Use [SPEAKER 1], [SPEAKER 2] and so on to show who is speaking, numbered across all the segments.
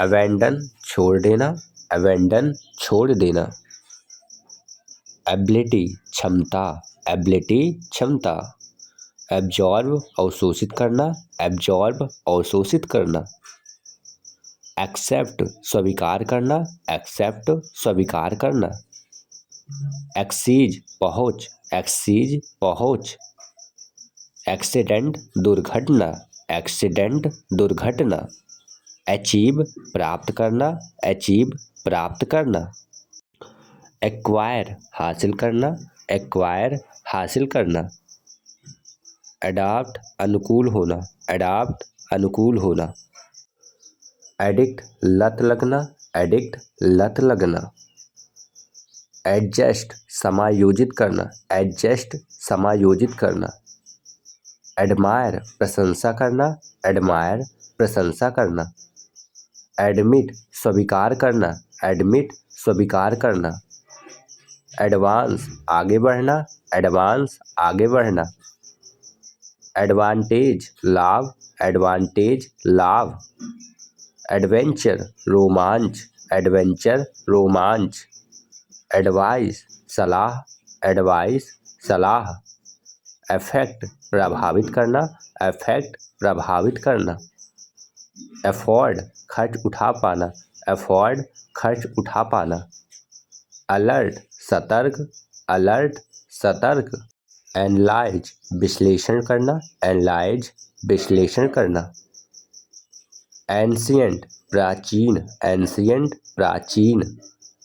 [SPEAKER 1] Abandon छोड़ देना, abandon छोड़ देना। एबिलिटी क्षमता, एबिलिटी क्षमता। एब्जॉर्ब अवशोषित करना, एब्जॉर्ब अवशोषित करना। एक्सेप्ट स्वीकार करना, एक्सेप्ट स्वीकार करना। एक्सीज पहुँच, एक्सीज पहुँच। एक्सीडेंट दुर्घटना, एक्सीडेंट दुर्घटना। अचीव प्राप्त करना, अचीव प्राप्त करना। एक्वायर हासिल करना, एक्वायर हासिल करना। अडॉप्ट अनुकूल होना, अडॉप्ट अनुकूल होना। एडिक्ट लत लगना, एडिक्ट लत लगना। एडजस्ट समायोजित करना, एडजस्ट समायोजित करना। एडमायर प्रशंसा करना, एडमायर प्रशंसा करना। एडमिट स्वीकार करना, एडमिट स्वीकार करना। एडवांस आगे बढ़ना, एडवांस आगे बढ़ना। एडवांटेज लाभ, एडवांटेज लाभ। एडवेंचर रोमांच, एडवेंचर रोमांच। एडवाइस सलाह, एडवाइस सलाह। अफेक्ट प्रभावित करना, अफेक्ट प्रभावित करना। अफोर्ड खर्च उठा पाना, अफोर्ड खर्च उठा पाना। अलर्ट सतर्क, अलर्ट सतर्क। एनालाइज विश्लेषण करना, एनालाइज विश्लेषण करना। एंशियंट प्राचीन, एंशियंट प्राचीन।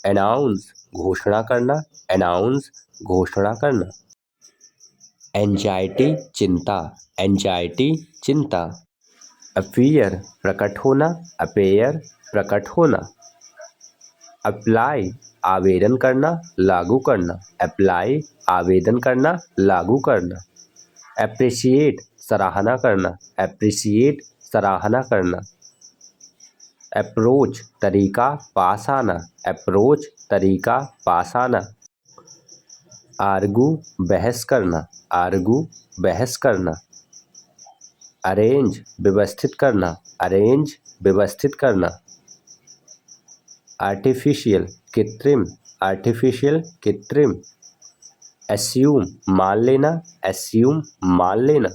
[SPEAKER 1] अनाउंस घोषणा करना, अनाउंस घोषणा करना। एंजाइटी चिंता, एंजाइटी चिंता। अपीयर प्रकट होना, अपीयर प्रकट होना। अप्लाई आवेदन करना, लागू करना, अप्लाई आवेदन करना, लागू करना। एप्रिशिएट सराहना करना, एप्रिशिएट सराहना करना। अप्रोच तरीका पास आना, अप्रोच तरीका पास आना। आर्गू बहस करना, आर्गू बहस करना। अरेंज व्यवस्थित करना, अरेंज व्यवस्थित करना। आर्टिफिशियल कृत्रिम, आर्टिफिशियल कृत्रिम। एस्यूम मान लेना, एस्यूम मान लेना।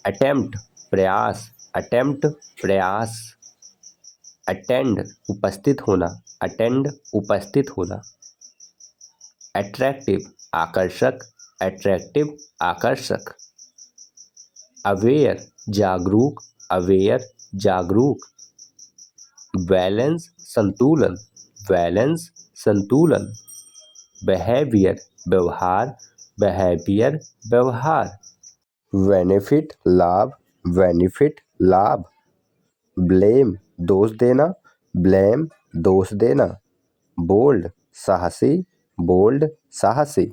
[SPEAKER 1] अटेम्प्ट प्रयास, अटेम्प्ट प्रयास। अटेंड उपस्थित होना, अटेंड उपस्थित होना। अट्रैक्टिव आकर्षक, अट्रैक्टिव आकर्षक। अवेयर जागरूक, अवेयर जागरूक। बैलेंस संतुलन, बैलेंस संतुलन। बिहेवियर व्यवहार, बिहेवियर व्यवहार। बेनिफिट लाभ, बेनिफिट लाभ। ब्लेम दोष देना, ब्लेम दोष देना। बोल्ड साहसी, बोल्ड साहसी।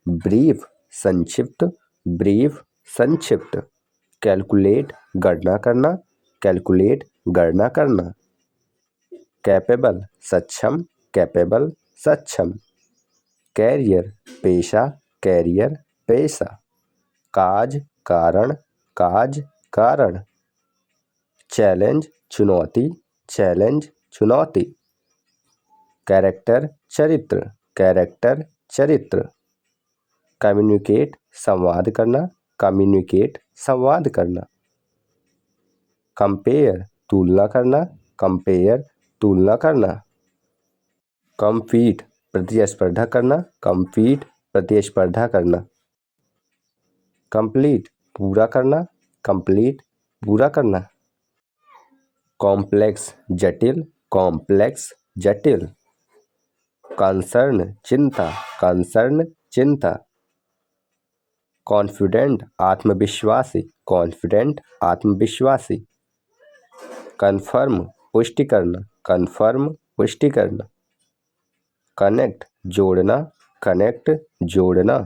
[SPEAKER 1] ब्रीफ संक्षिप्त, ब्रीफ संक्षिप्त। कैलकुलेट गणना करना, कैलकुलेट गणना करना। कैपेबल सक्षम, कैपेबल सक्षम। कैरियर पेशा, कैरियर पेशा। काज कारण, काज कारण। चैलेंज चुनौती, चैलेंज चुनौती। कैरेक्टर चरित्र, कैरेक्टर चरित्र। कम्युनिकेट संवाद करना, कम्युनिकेट संवाद करना। कंपेयर तुलना करना, कंपेयर तुलना करना। कम्पीट प्रतिस्पर्धा करना, कम्पीट प्रतिस्पर्धा करना। कंप्लीट पूरा करना, कंप्लीट पूरा करना। कॉम्प्लेक्स जटिल, कॉम्प्लेक्स जटिल। कंसर्न चिंता, कंसर्न चिंता। कॉन्फिडेंट आत्मविश्वासी, कॉन्फिडेंट आत्मविश्वासी। कन्फर्म पुष्टि करना, कन्फर्म पुष्टि करना। कनेक्ट जोड़ना, कनेक्ट जोड़ना।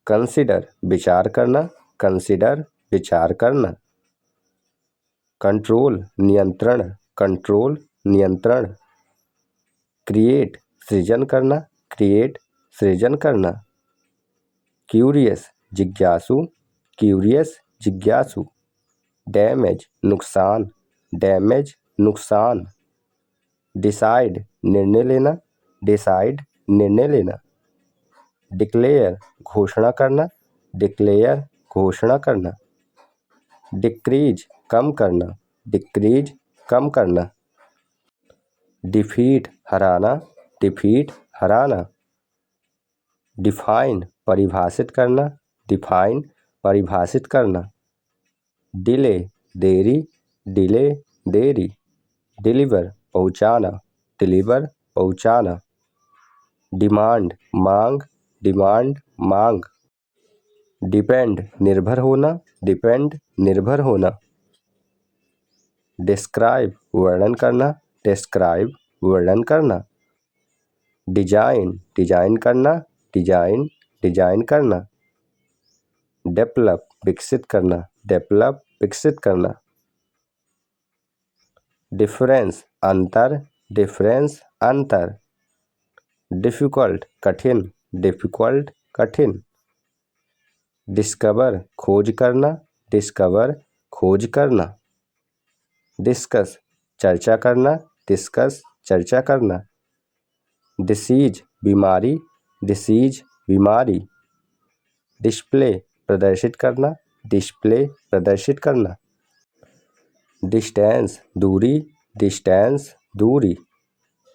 [SPEAKER 1] कंसिडर विचार करना, कंसिडर विचार करना। कंट्रोल नियंत्रण, कंट्रोल नियंत्रण। क्रिएट सृजन करना, क्रिएट सृजन करना। क्यूरियस जिज्ञासु, क्यूरियस जिज्ञासु। डैमेज नुकसान, डैमेज नुकसान, डिसाइड निर्णय लेना, डिसाइड निर्णय लेना, डिक्लेयर घोषणा करना, डिक्लेयर घोषणा करना, डिक्रीज कम करना, डिक्रीज कम करना, डिफीट हराना, डिफीट हराना, डिफाइन परिभाषित करना, डिफाइन परिभाषित करना, डिले देरी, डिले देरी, डिलीवर पहुंचाना, डिलीवर पहुंचाना, डिमांड मांग, डिमांड मांग, डिपेंड निर्भर होना, डिपेंड निर्भर होना, डिस्क्राइब वर्णन करना, डिस्क्राइब वर्णन करना, डिजाइन डिजाइन करना, डिजाइन डिजाइन करना, डेवलप विकसित करना, डेवलप विकसित करना, डिफरेंस अंतर, डिफरेंस अंतर, डिफिकल्ट कठिन, डिफिकल्ट कठिन, डिस्कवर खोज करना, डिस्कवर खोज करना, डिस्कस चर्चा करना, डिस्कस चर्चा करना, डिसीज बीमारी, डिसीज बीमारी, डिस्प्ले प्रदर्शित करना, डिस्प्ले प्रदर्शित करना, डिस्टेंस दूरी, डिस्टेंस दूरी,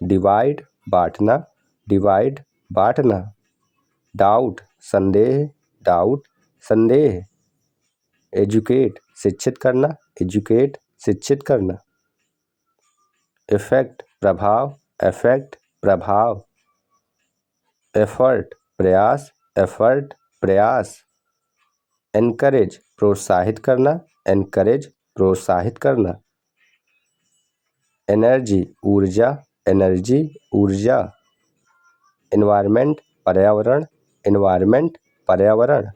[SPEAKER 1] डिवाइड बांटना, डिवाइड बांटना, डाउट संदेह, डाउट संदेह, एजुकेट शिक्षित करना, एजुकेट शिक्षित करना, इफेक्ट प्रभाव, इफेक्ट प्रभाव, एफर्ट प्रयास, एफर्ट प्रयास, एनकरेज प्रोत्साहित करना, एनकरेज प्रोत्साहित करना, एनर्जी ऊर्जा, एनर्जी ऊर्जा, एनवायरनमेंट पर्यावरण, एनवायरनमेंट पर्यावरण,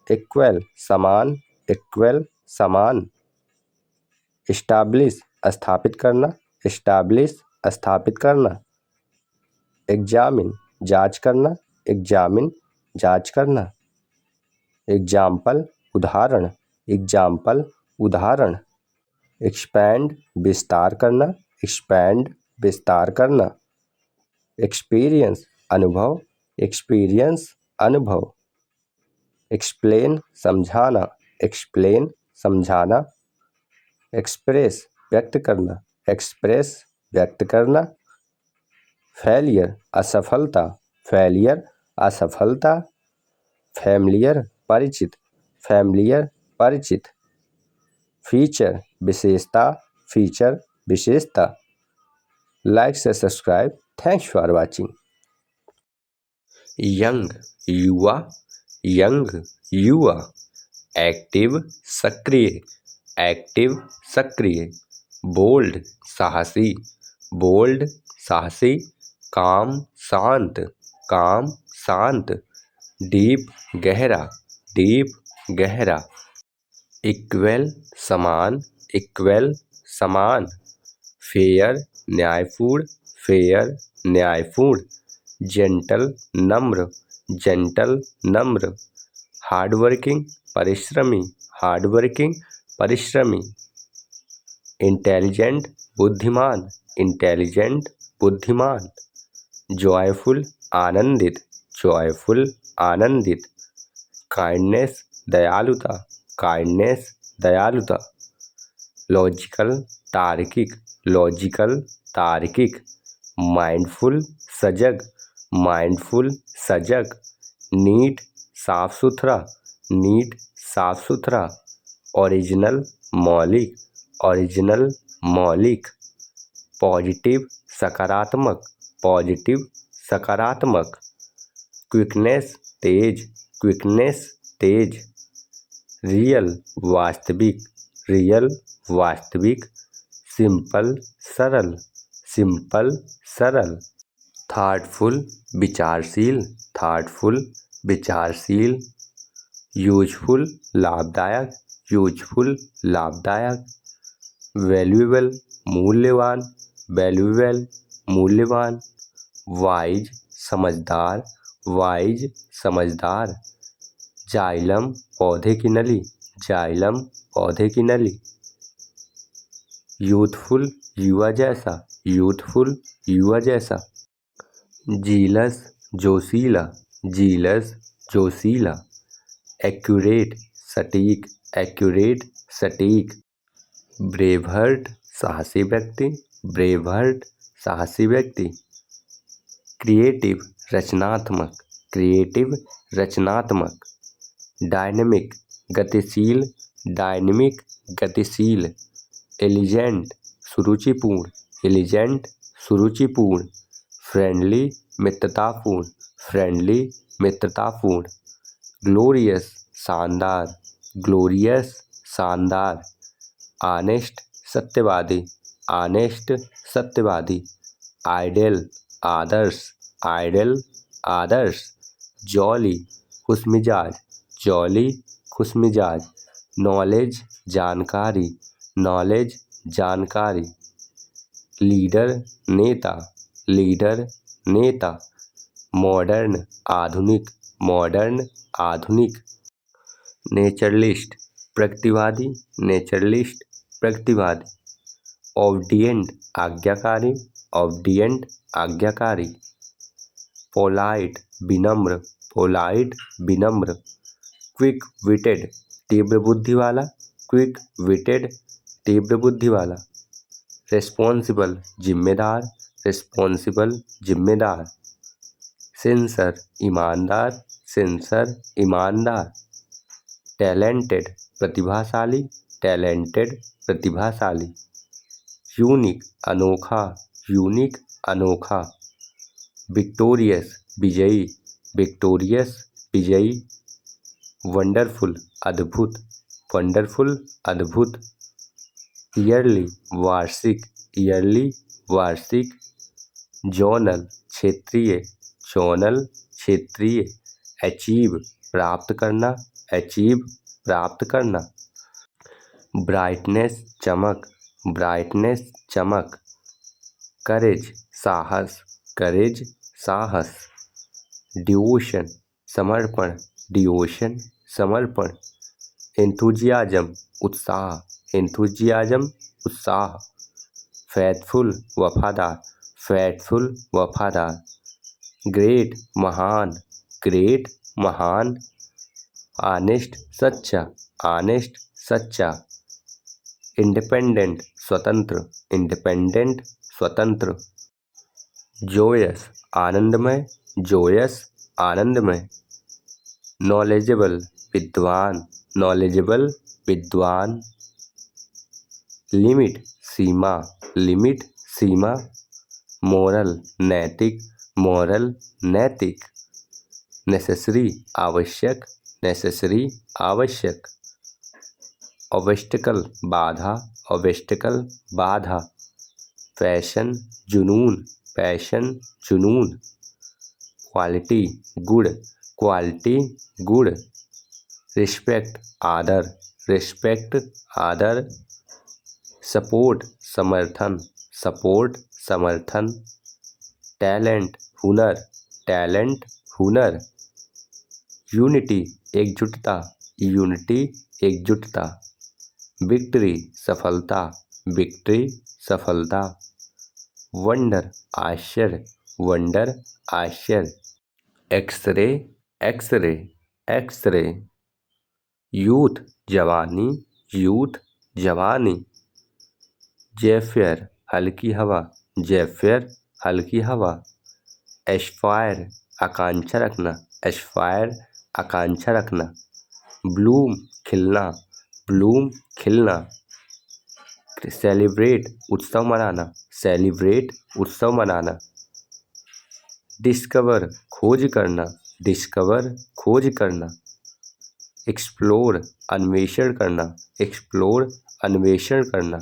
[SPEAKER 1] इक्वल समान, इक्वल समान, इस्टाब्लिश स्थापित करना, इस्टाब्लिश स्थापित करना, एग्जामिन जांच करना, एग्जामिन जांच करना, एग्जाम्पल उदाहरण, एग्जाम्पल उदाहरण, एक्सपैंड विस्तार करना, एक्सपैंड विस्तार करना, एक्सपीरियंस अनुभव, एक्सपीरियंस अनुभव, एक्सप्लेन समझाना, एक्सप्लेन समझाना, एक्सप्रेस व्यक्त करना, एक्सप्रेस व्यक्त करना, फेलियर असफलता, फेलियर असफलता, फैमिलियर परिचित, फैमिलियर परिचित, फीचर विशेषता, फीचर विशेषता। लाइक से subscribe. Thanks for watching. Young युवा, यंग युवा, एक्टिव सक्रिय, एक्टिव सक्रिय, बोल्ड साहसी, बोल्ड साहसी, काम शांत, काम शांत, डीप गहरा, डीप गहरा, इक्वल समान, इक्वल समान, फेयर न्यायपूर्ण, फेयर न्यायपूर्ण, जेंटल नम्र, जेंटल नम्र, हार्डवर्किंग परिश्रमी, हार्डवर्किंग परिश्रमी, इंटेलिजेंट बुद्धिमान, इंटेलिजेंट बुद्धिमान, जॉयफुल आनंदित, जॉयफुल आनंदित, काइंडनेस दयालुता, काइंडनेस दयालुता, लॉजिकल तार्किक, लॉजिकल तार्किक, माइंडफुल सजग, माइंडफुल सजग, नीट साफ सुथरा, नीट साफ सुथरा, ओरिजिनल मौलिक, ओरिजिनल मौलिक, पॉजिटिव सकारात्मक, पॉजिटिव सकारात्मक, क्विकनेस तेज, क्विकनेस तेज, रियल वास्तविक, रियल वास्तविक, सिंपल सरल, सिंपल सरल, थॉटफुल विचारशील, थॉटफुल विचारशील, यूजफुल लाभदायक, यूजफुल लाभदायक, वैल्यूएबल मूल्यवान, वैल्यूएबल मूल्यवान, वाइज समझदार, वाइज समझदार, जाइलम पौधे की नली, जाइलम पौधे की नली, यूथफुल युवा जैसा, यूथफुल युवा जैसा। जीलस जोशीला, जीलस जोशीला। एक्यूरेट सटीक, एक्यूरेट सटीक। ब्रेवहर्ट साहसी व्यक्ति, ब्रेवहर्ट साहसी व्यक्ति। क्रिएटिव रचनात्मक, क्रिएटिव रचनात्मक। डायनेमिक गतिशील, डायनेमिक गतिशील। एलिजेंट सुरुचिपूर्ण, एलिजेंट सुरुचिपूर्ण। फ्रेंडली मित्रतापूर्ण, फ्रेंडली मित्रतापूर्ण। ग्लोरियस शानदार, ग्लोरियस शानदार। ऑनेस्ट सत्यवादी, ऑनेस्ट सत्यवादी। आइडियल आदर्श, आइडियल आदर्श। जॉली खुशमिजाज, जॉली खुशमिजाज। नॉलेज जानकारी, नॉलेज जानकारी। लीडर नेता, लीडर नेता। मॉडर्न आधुनिक, मॉडर्न आधुनिक। नेचरलिस्ट प्रगतिवादी, नेचरलिस्ट प्रगतिवादी। ऑब्डिएंट आज्ञाकारी, ऑब्डिएंट आज्ञाकारी। पोलाइट विनम्र, पोलाइट विनम्र। क्विक विटेड तीव्र बुद्धि वाला, क्विक विटेड तीव्र बुद्धि वाला। रिस्पॉन्सिबल जिम्मेदार, रिस्पॉन्सिबल जिम्मेदार। सिंसर ईमानदार, सिंसर ईमानदार। टैलेंटेड प्रतिभाशाली, टैलेंटेड प्रतिभाशाली। यूनिक अनोखा, यूनिक अनोखा। विक्टोरियस विजयी, विक्टोरियस विजयी। वंडरफुल अद्भुत, वंडरफुल अद्भुत। ईयरली वार्षिक, ईयरली वार्षिक। जोनल क्षेत्रीय, जोनल क्षेत्रीय। अचीव प्राप्त करना, अचीव प्राप्त करना। ब्राइटनेस चमक, ब्राइटनेस चमक। करेज साहस, करेज साहस। डिवोशन समर्पण, डिवोशन समर्पण। एंथुजियाज्म उत्साह, एंथुजियाज्म उत्साह। फैथफुल वफादार, फैथफुल वफादार। ग्रेट महान, ग्रेट महान। ऑनेस्ट सच्चा, ऑनेस्ट सच्चा। इंडिपेंडेंट स्वतंत्र, इंडिपेंडेंट स्वतंत्र। जोयस आनंदमय, जोयस आनंदमय। नॉलेजेबल विद्वान, नॉलेजेबल विद्वान। लिमिट सीमा, लिमिट सीमा। मोरल नैतिक, मोरल नैतिक। नेसेसरी आवश्यक, नेसेसरी आवश्यक। ऑब्स्टिकल बाधा, ऑब्स्टिकल बाधा। पैशन जुनून, पैशन जुनून। क्वालिटी गुड, क्वालिटी गुड। रिस्पेक्ट आदर, रिस्पेक्ट आदर। सपोर्ट समर्थन, सपोर्ट समर्थन। टैलेंट हुनर, टैलेंट हुनर। यूनिटी एकजुटता, यूनिटी एकजुटता। विक्ट्री सफलता, विक्ट्री सफलता। वंडर आश्चर्य, वंडर आश्चर्य। X-ray, x-ray, x-ray. यूथ जवानी, यूथ जवानी। जेफियर हल्की हवा, जेफियर हल्की हवा। एस्पायर आकांक्षा रखना, एस्पायर आकांक्षा रखना। ब्लूम खिलना, ब्लूम खिलना। सेलिब्रेट उत्सव मनाना, सेलिब्रेट उत्सव मनाना। डिस्कवर खोज करना, डिस्कवर खोज करना। एक्सप्लोर अन्वेषण करना, एक्सप्लोर अन्वेषण करना।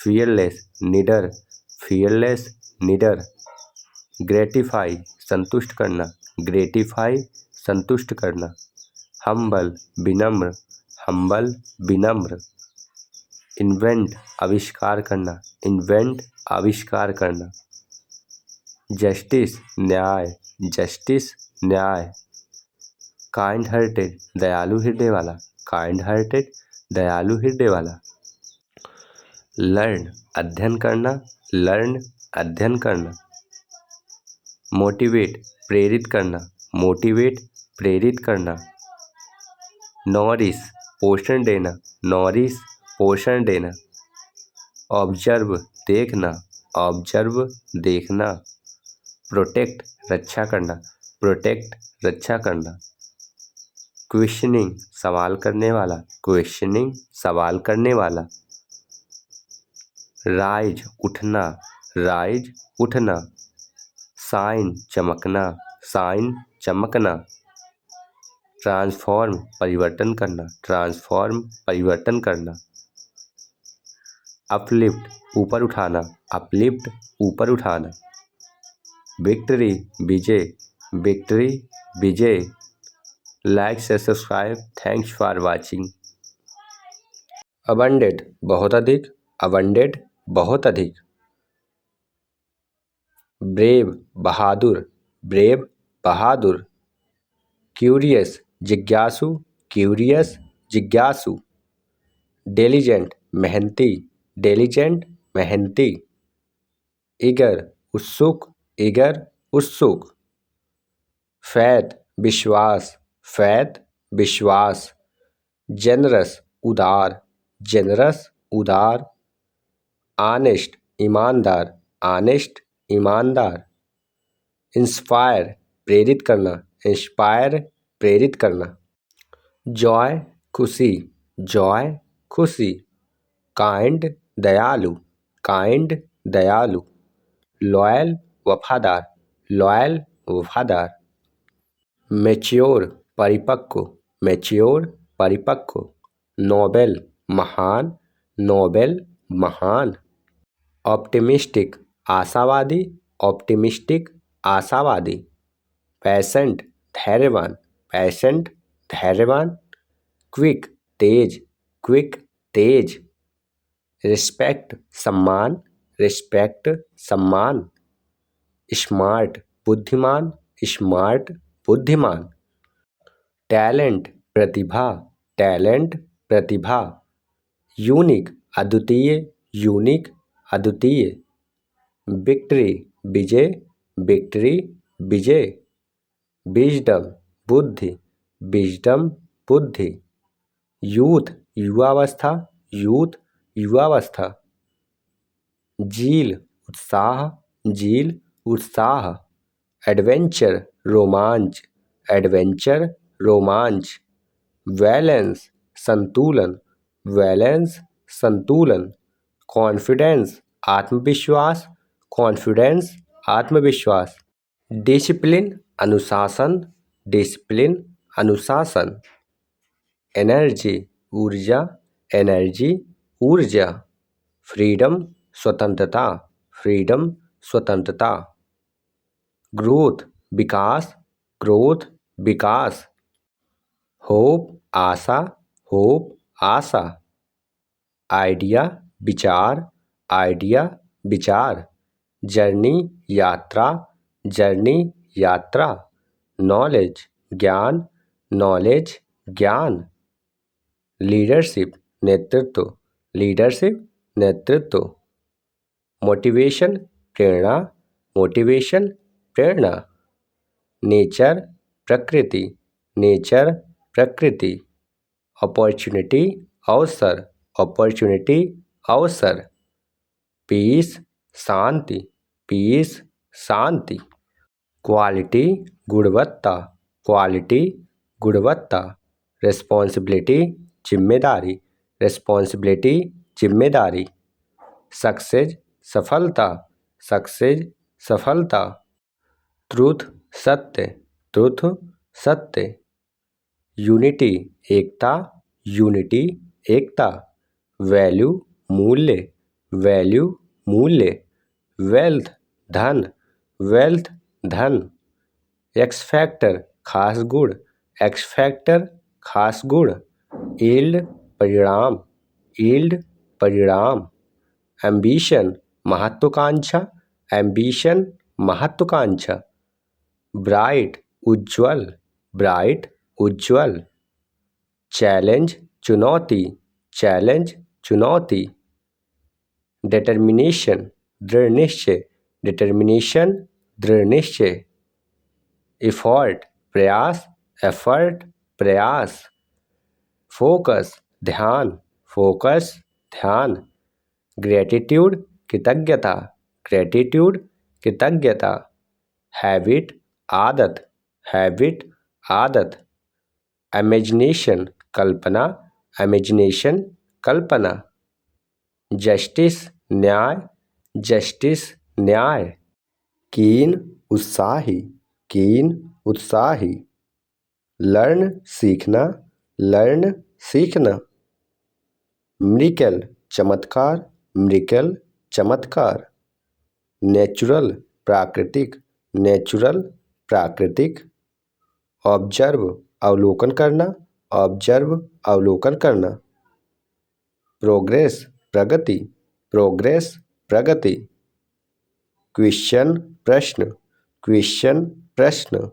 [SPEAKER 1] फियरलेस निडर, फियरलेस निडर। ग्रेटिफाई संतुष्ट करना, ग्रेटिफाई संतुष्ट करना। हम्बल विनम्र, हम्बल विनम्र। इन्वेंट आविष्कार करना, इन्वेंट आविष्कार करना। जस्टिस न्याय, जस्टिस न्याय। काइंड हार्टेड दयालु हृदय वाला, काइंड हार्टेड दयालु हृदय वाला। लर्न अध्ययन करना, लर्न अध्ययन करना। मोटिवेट प्रेरित करना, मोटिवेट प्रेरित करना। नॉरिश पोषण देना, नॉरिश पोषण देना। ऑब्जर्व देखना, ऑब्जर्व देखना। प्रोटेक्ट रक्षा करना, प्रोटेक्ट रक्षा करना। क्वेश्चनिंग सवाल करने वाला, क्वेश्चनिंग सवाल करने वाला। राइज उठना, राइज उठना। शाइन चमकना, शाइन चमकना। ट्रांसफॉर्म परिवर्तन करना, ट्रांसफॉर्म परिवर्तन करना। अपलिफ्ट ऊपर उठाना, अपलिफ्ट ऊपर उठाना। विक्ट्री विजय, विक्ट्री विजय। लाइक से subscribe, thanks for watching. Abandoned बहुत अधिक, अबंडेड बहुत अधिक। ब्रेव बहादुर, ब्रेव बहादुर। क्यूरियस जिज्ञासु, क्यूरियस जिज्ञासु। डिलिजेंट मेहनती, डिलिजेंट मेहनती। ईगर उत्सुक, ईगर उत्सुक। फैथ विश्वास, फैथ विश्वास। जेनरस उदार, जेनरस उदार। ऑनेस्ट ईमानदार, ऑनेस्ट ईमानदार। इंस्पायर प्रेरित करना, इंस्पायर प्रेरित करना। जॉय खुशी, जॉय खुशी। काइंड दयालु, काइंड दयालु। लॉयल वफादार, लॉयल वफादार। मैच्योर परिपक्व, मैच्योर परिपक्व। नोबेल महान, नोबेल महान। ऑप्टिमिस्टिक आशावादी, ऑप्टिमिस्टिक आशावादी। पैशेंट धैर्यवान, पैशेंट धैर्यवान। क्विक तेज, क्विक तेज। रिस्पेक्ट सम्मान, रिस्पेक्ट सम्मान। स्मार्ट बुद्धिमान, स्मार्ट बुद्धिमान। टैलेंट प्रतिभा, टैलेंट प्रतिभा। यूनिक अद्वितीय, यूनिक अद्वितीय। विक्ट्री विजय, विक्ट्री विजय। विजडम बुद्धि, विजडम बुद्धि। यूथ युवावस्था, यूथ युवावस्था। जील उत्साह, जील उत्साह। एडवेंचर रोमांच, एडवेंचर रोमांच। बैलेंस संतुलन, बैलेंस संतुलन। कॉन्फिडेंस आत्मविश्वास, कॉन्फिडेंस आत्मविश्वास। डिसिप्लिन अनुशासन, डिसिप्लिन अनुशासन। एनर्जी ऊर्जा, एनर्जी ऊर्जा। फ्रीडम स्वतंत्रता, फ्रीडम स्वतंत्रता। ग्रोथ विकास, ग्रोथ विकास। होप आशा, होप आशा। आइडिया विचार, आइडिया विचार। जर्नी यात्रा, जर्नी यात्रा। नॉलेज ज्ञान, नॉलेज ज्ञान। लीडरशिप नेतृत्व, लीडरशिप नेतृत्व। मोटिवेशन प्रेरणा, मोटिवेशन प्रेरणा। नेचर प्रकृति, नेचर प्रकृति। अपॉर्चुनिटी अवसर, अपॉर्चुनिटी अवसर। पीस शांति, पीस शांति। क्वालिटी गुणवत्ता, क्वालिटी गुणवत्ता। रिस्पॉन्सिबिलिटी जिम्मेदारी, रिस्पॉन्सिबिलिटी जिम्मेदारी। सक्सेस सफलता, सक्सेस सफलता। ट्रुथ सत्य, ट्रुथ सत्य। यूनिटी एकता, यूनिटी एकता। वैल्यू मूल्य, वैल्यू मूल्य। वेल्थ धन, वेल्थ धन। एक्स फैक्टर खास गुण, एक्स फैक्टर खास गुण। यील्ड परिणाम, यील्ड परिणाम। एम्बिशन महत्वाकांक्षा, एम्बिशन महत्वाकांक्षा। ब्राइट उज्ज्वल, ब्राइट उज्ज्वल। चैलेंज चुनौती, चैलेंज चुनौती। डिटर्मिनेशन दृढ़ निश्चय, डिटर्मिनेशन दृढ़ निश्चय। एफर्ट प्रयास, एफर्ट प्रयास। फोकस ध्यान, फोकस ध्यान। ग्रेटिट्यूड कृतज्ञता, ग्रेटिट्यूड कृतज्ञता। हैबिट आदत, हैबिट आदत। इमेजिनेशन कल्पना, इमेजिनेशन कल्पना। जस्टिस न्याय, जस्टिस न्याय। कीन उत्साही, कीन उत्साही। लर्न सीखना, लर्न सीखना। मिरेकल चमत्कार, मिरेकल चमत्कार। नेचुरल प्राकृतिक, नेचुरल प्राकृतिक। ऑब्जर्व अवलोकन करना, ऑब्जर्व अवलोकन करना। प्रोग्रेस प्रगति, प्रोग्रेस प्रगति। क्वेश्चन प्रश्न, क्वेश्चन प्रश्न।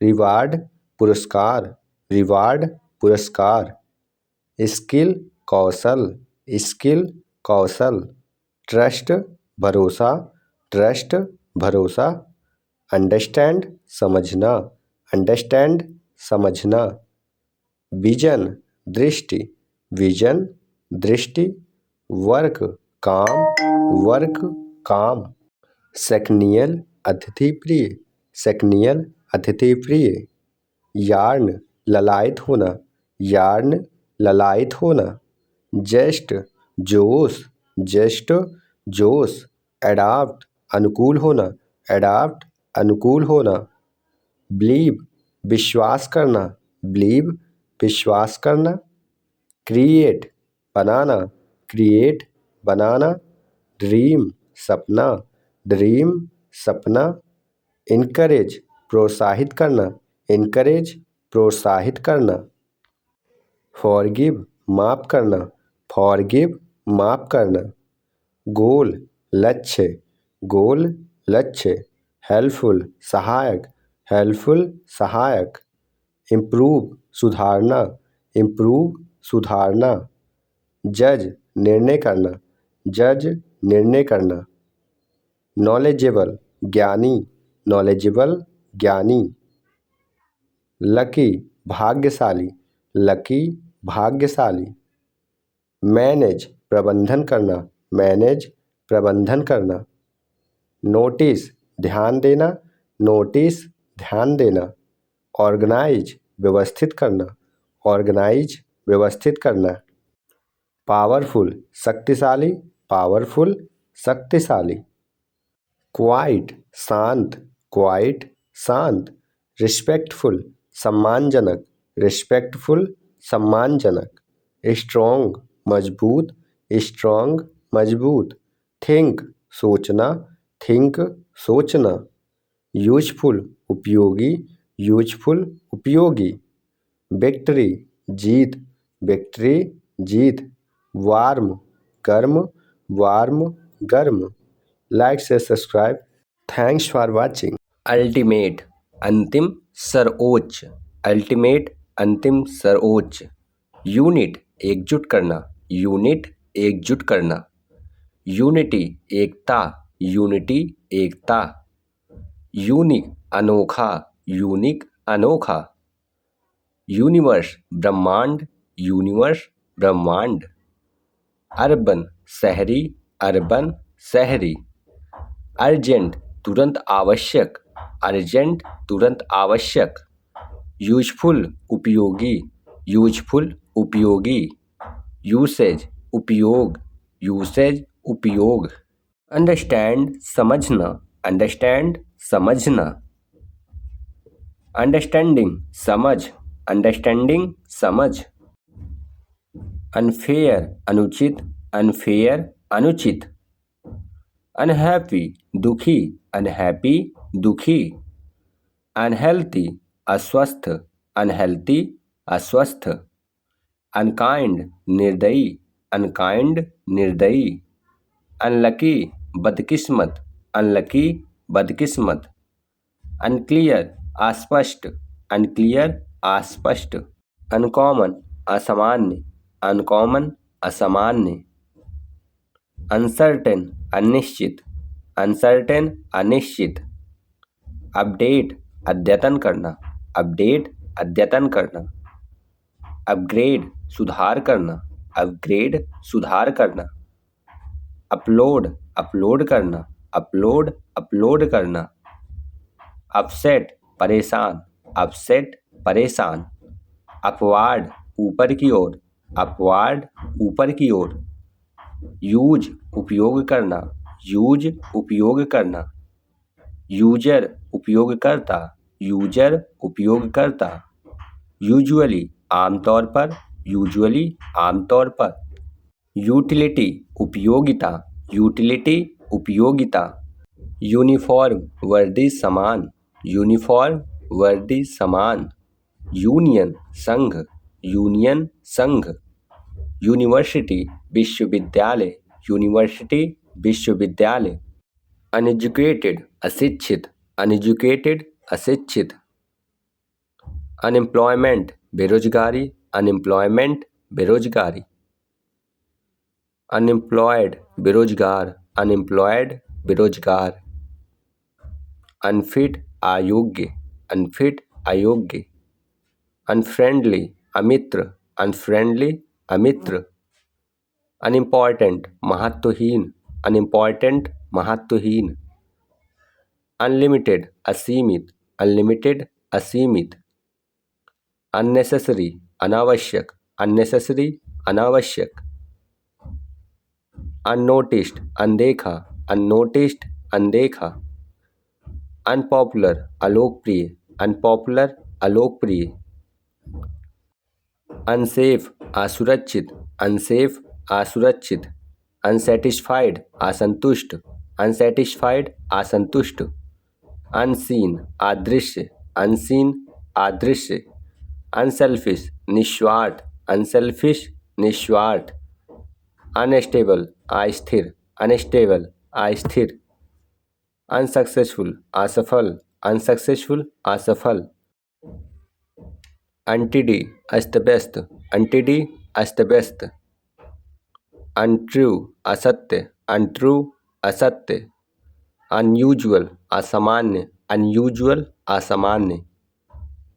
[SPEAKER 1] रिवार्ड पुरस्कार, रिवार्ड पुरस्कार। स्किल कौशल, स्किल कौशल। ट्रस्ट भरोसा, ट्रस्ट भरोसा। अंडरस्टैंड समझना, अंडरस्टैंड समझना। विजन दृष्टि, विजन दृष्टि। वर्क काम, वर्क काम। सेकनियल अतिथि प्रिय, सेकनियल अतिथि प्रिय। यार्न ललायत होना, यार्न ललायत होना। जेस्ट जोश, जेस्ट जोश। एडाप्ट अनुकूल होना, एडाप्ट अनुकूल होना। बिलीव विश्वास करना, बिलीव विश्वास करना। क्रिएट बनाना, क्रिएट बनाना। ड्रीम सपना, ड्रीम सपना। इनकरेज प्रोत्साहित करना, इनकरेज प्रोत्साहित करना। फॉरगिव माफ करना, फॉरगिव माफ करना। गोल लक्ष्य, गोल लक्ष्य। हेल्पफुल सहायक, हेल्पफुल सहायक। इम्प्रूव सुधारना, इम्प्रूव सुधारना। जज निर्णय करना, जज निर्णय करना। नॉलेजेबल ज्ञानी, नॉलेजेबल ज्ञानी। लकी भाग्यशाली, लकी भाग्यशाली। मैनेज प्रबंधन करना, मैनेज प्रबंधन करना। नोटिस ध्यान देना, नोटिस ध्यान देना। ऑर्गेनाइज व्यवस्थित करना, ऑर्गेनाइज व्यवस्थित करना। पावरफुल शक्तिशाली, पावरफुल शक्तिशाली। क्वाइट शांत, क्वाइट शांत। रिस्पेक्टफुल सम्मानजनक, रिस्पेक्टफुल सम्मानजनक। स्ट्रॉन्ग मजबूत, स्ट्रॉन्ग मजबूत। थिंक सोचना, थिंक सोचना। यूजफुल उपयोगी, यूजफुल उपयोगी। विक्ट्री जीत, विक्ट्री जीत। वार्म गर्म, वार्म गर्म। लाइक से subscribe. Thanks for watching. Ultimate अंतिम सर्वोच्च, अल्टीमेट अंतिम सर्वोच्च। यूनिट एकजुट करना, यूनिट एकजुट करना। यूनिटी एकता, यूनिटी एकता। यूनिक अनोखा, यूनिक अनोखा। यूनिवर्स ब्रह्मांड, यूनिवर्स ब्रह्मांड। अर्बन शहरी, अर्बन शहरी। अर्जेंट तुरंत आवश्यक, अर्जेंट तुरंत आवश्यक। यूजफुल उपयोगी, यूजफुल उपयोगी। यूसेज उपयोग, यूसेज उपयोग। अंडरस्टैंड समझना, अंडरस्टैंड समझना। अंडरस्टैंडिंग समझ, अंडरस्टैंडिंग समझ। अनफेयर अनुचित, अनफेयर अनुचित। अनहैप्पी दुखी, अनहैप्पी दुखी। अनहेल्थी अस्वस्थ, अनहेल्थी अस्वस्थ। अनकाइंड निर्दयी, अनकाइंड निर्दयी। अनलकी बदकिस्मत, अनलकी बदकिस्मत। अनक्लियर अस्पष्ट, अनक्लियर अस्पष्ट। अनकॉमन असामान्य, अनकॉमन असामान्य। अनसर्टेन अनिश्चित, अनसर्टेन अनिश्चित। अपडेट अद्यतन करना, अपडेट अद्यतन करना। अपग्रेड सुधार करना, अपग्रेड सुधार करना। अपलोड अपलोड करना, अपलोड अपलोड करना। अपसेट परेशान, अपसेट परेशान। अपवार्ड ऊपर की ओर, अपवार्ड ऊपर की ओर। यूज उपयोग करना, यूज उपयोग करना। यूजर उपयोगकर्ता, यूजर उपयोगकर्ता। यूजुअली आमतौर पर, यूजुअली आमतौर पर। यूटिलिटी उपयोगिता, यूटिलिटी उपयोगिता। यूनिफॉर्म वर्दी समान, यूनिफॉर्म वर्दी समान। यूनियन संघ, यूनियन संघ। यूनिवर्सिटी विश्वविद्यालय, यूनिवर्सिटी विश्वविद्यालय। अनएजुकेटेड अशिक्षित, अनएजुकेटेड अशिक्षित। अनएम्प्लॉयमेंट बेरोजगारी, अनएम्प्लॉयमेंट बेरोजगारी। अनएम्प्लॉयड बेरोजगार, अनएम्प्लॉयड बेरोजगार। अनफिट अयोग्य, अनफिट अयोग्य। अनफ्रेंडली अमित्र, अनफ्रेंडली अमित्र। अनइम्पॉर्टेंट महत्वहीन, अनइम्पॉर्टेंट महत्वहीन। अनलिमिटेड असीमित, अनलिमिटेड असीमित। अननेसेसरी अनावश्यक, अननेसेसरी अनावश्यक। अननोटिस्ड अनदेखा, अननोटिस्ड अनदेखा। अनपॉपुलर अलोकप्रिय, अनपॉपुलर अलोकप्रिय। अनसेफ असुरक्षित, अनसेफ असुरक्षित। अनसेटिस्फाइड असंतुष्ट, अनसेटिस्फाइड असंतुष्ट। अनसीन अदृश्य, अनसीन अदृश्य। अनसेल्फिश निस्वार्थ, अनसेल्फिश निस्वार्थ। अनस्टेबल अस्थिर, अनस्टेबल अस्थिर। अनसक्सेसफुल असफल, अनसक्सेसफुल असफल। अनटिडी अस्तव्यस्त, अनटिडी अस्तव्यस्त। अनट्रू असत्य, अनट्रू असत्य। अनयूजुअल असामान्य, अनयूजुअल असामान्य।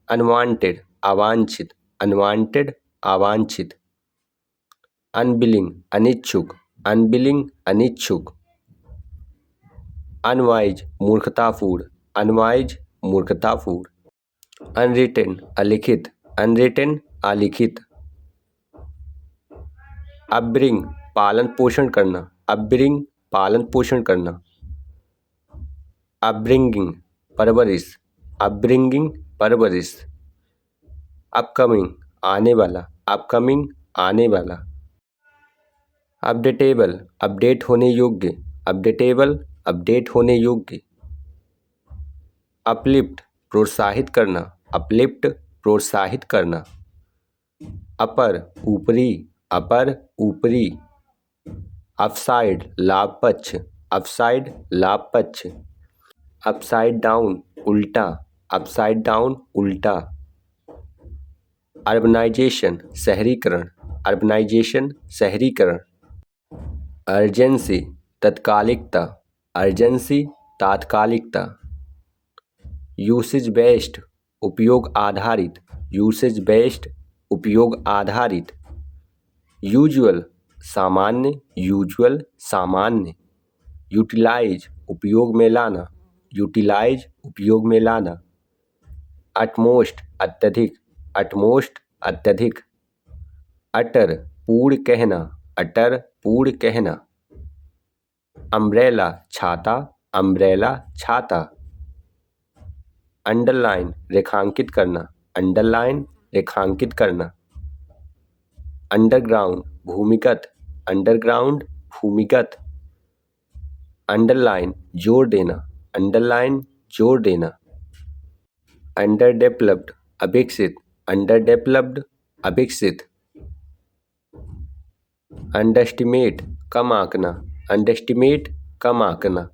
[SPEAKER 1] अनवांटेड अवांछित, अनवांटेड अवांछित। अनबिलिंग अनिच्छुक, अनबिलिंग अनिच्छुक। अनवाइज मूर्खतापूर्ण, अनवाइज मूर्खतापूर्ण। अनरिटेन अलिखित, अनरिटेन अलिखित। अपब्रिंग पालन पोषण करना, अपब्रिंग पालन पोषण करना। अपब्रिंगिंग परवरिश, अपब्रिंगिंग परवरिश। अपकमिंग आने वाला, अपकमिंग आने वाला। अपडेटेबल अपडेट होने योग्य, अपडेटेबल अपडेट होने योग्य। अपलिफ्ट प्रोत्साहित करना, अपलिफ्ट प्रोत्साहित करना। अपर ऊपरी, अपर ऊपरी। अपसाइड लाभ पक्ष, अपसाइड लाभ पक्ष। अपसाइड डाउन उल्टा, अपसाइड डाउन उल्टा। अर्बनाइजेशन शहरीकरण, अर्बनाइजेशन शहरीकरण। अर्जेंसी तत्कालिकता, अर्जेंसी तात्कालिकता। यूसेज बेस्ड उपयोग आधारित, यूसेज बेस्ड उपयोग आधारित। यूजुअल सामान्य, यूजुअल सामान्य। यूटिलाइज उपयोग में लाना, यूटिलाइज उपयोग में लाना। अटमोस्ट अत्यधिक, अटमोस्ट अत्यधिक। अटर पूर्ण कहना, अटर पूर्ण कहना। अम्ब्रेला छाता, अम्ब्रेला छाता। अंडरलाइन रेखांकित करना, अंडरलाइन रेखांकित करना। अंडरग्राउंड भूमिगत, अंडरग्राउंड भूमिगत। अंडरलाइन जोर देना, अंडरलाइन जोर देना। अंडर डेवलप्ड अविकसित, अंडर डेवलप्ड अविकसित। अंडरस्टिमेट कम आंकना, अंडरस्टिमेट कम आंकना।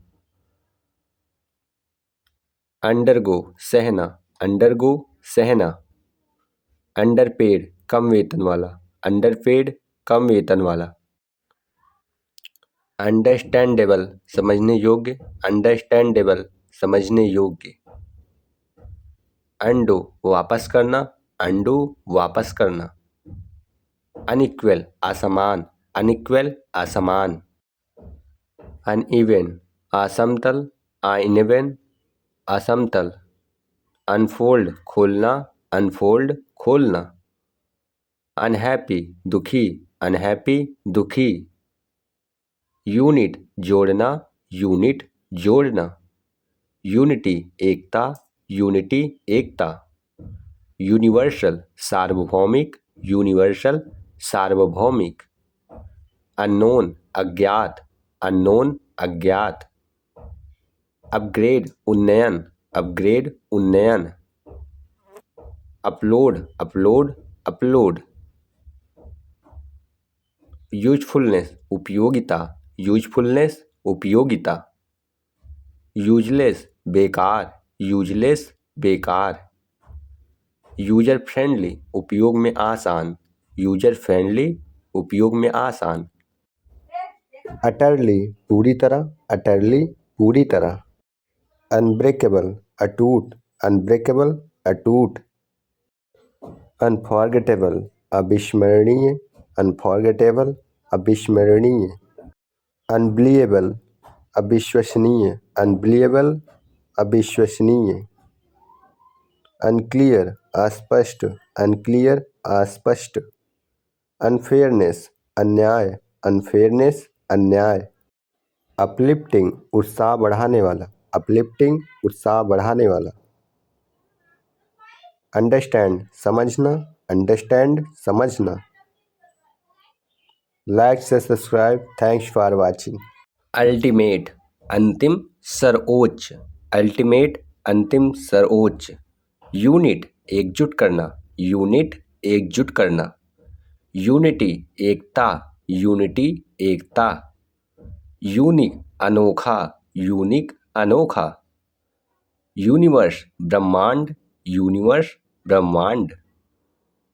[SPEAKER 1] अंडरगो सहना, अंडरगो सहना। अंडरपेड कम वेतन वाला, अंडरपेड कम वेतन वाला। अंडरस्टैंडेबल समझने योग्य, अंडरस्टैंडेबल समझने योग्य। अंडो वापस करना, अंडो वापस करना। अनइक्वल असमान, अनइक्वल असमान। अनइवन असमतल, अनइवन असमतल। अनफोल्ड खोलना, अनफोल्ड खोलना। अनहैप्पी दुखी, अनहैप्पी दुखी। यूनिट जोड़ना, यूनिट जोड़ना। यूनिटी एकता, यूनिटी एकता। यूनिवर्सल सार्वभौमिक, यूनिवर्सल सार्वभौमिक। अननोन अज्ञात, अननोन अज्ञात। अपग्रेड उन्नयन, अपग्रेड उन्नयन। Upload, upload, upload. यूजफुलनेस उपयोगिता, यूजफुलनेस उपयोगिता। यूजलेस बेकार, यूजलेस बेकार। यूजर फ्रेंडली उपयोग में आसान, यूजर फ्रेंडली उपयोग में आसान। अटरली पूरी तरह, अटरली पूरी तरह। अनब्रेकेबल अटूट, अनब्रेकेबल अटूट। अनफॉरगेटेबल अविस्मरणीय, अनफॉरगेटेबल अविस्मरणीय। अनबिलीवेबल अविश्वसनीय, अनबिलीवेबल अविश्वसनीय। अनक्लियर अस्पष्ट, अनक्लियर अस्पष्ट। अनफेयरनेस अन्याय, अनफेयरनेस अन्याय। अपलिफ्टिंग उत्साह बढ़ाने वाला, अपलिफ्टिंग उत्साह बढ़ाने वाला। अंडरस्टैंड समझना, अंडरस्टैंड समझना। लाइक से subscribe, thanks for watching. Ultimate अंतिम सर्वोच्च, अल्टीमेट अंतिम सर्वोच्च। यूनिट एकजुट करना, यूनिट एकजुट करना। यूनिटी एकता, यूनिटी एकता। यूनिक अनोखा, यूनिक अनोखा। यूनिवर्स ब्रह्मांड, यूनिवर्स ब्रह्मांड।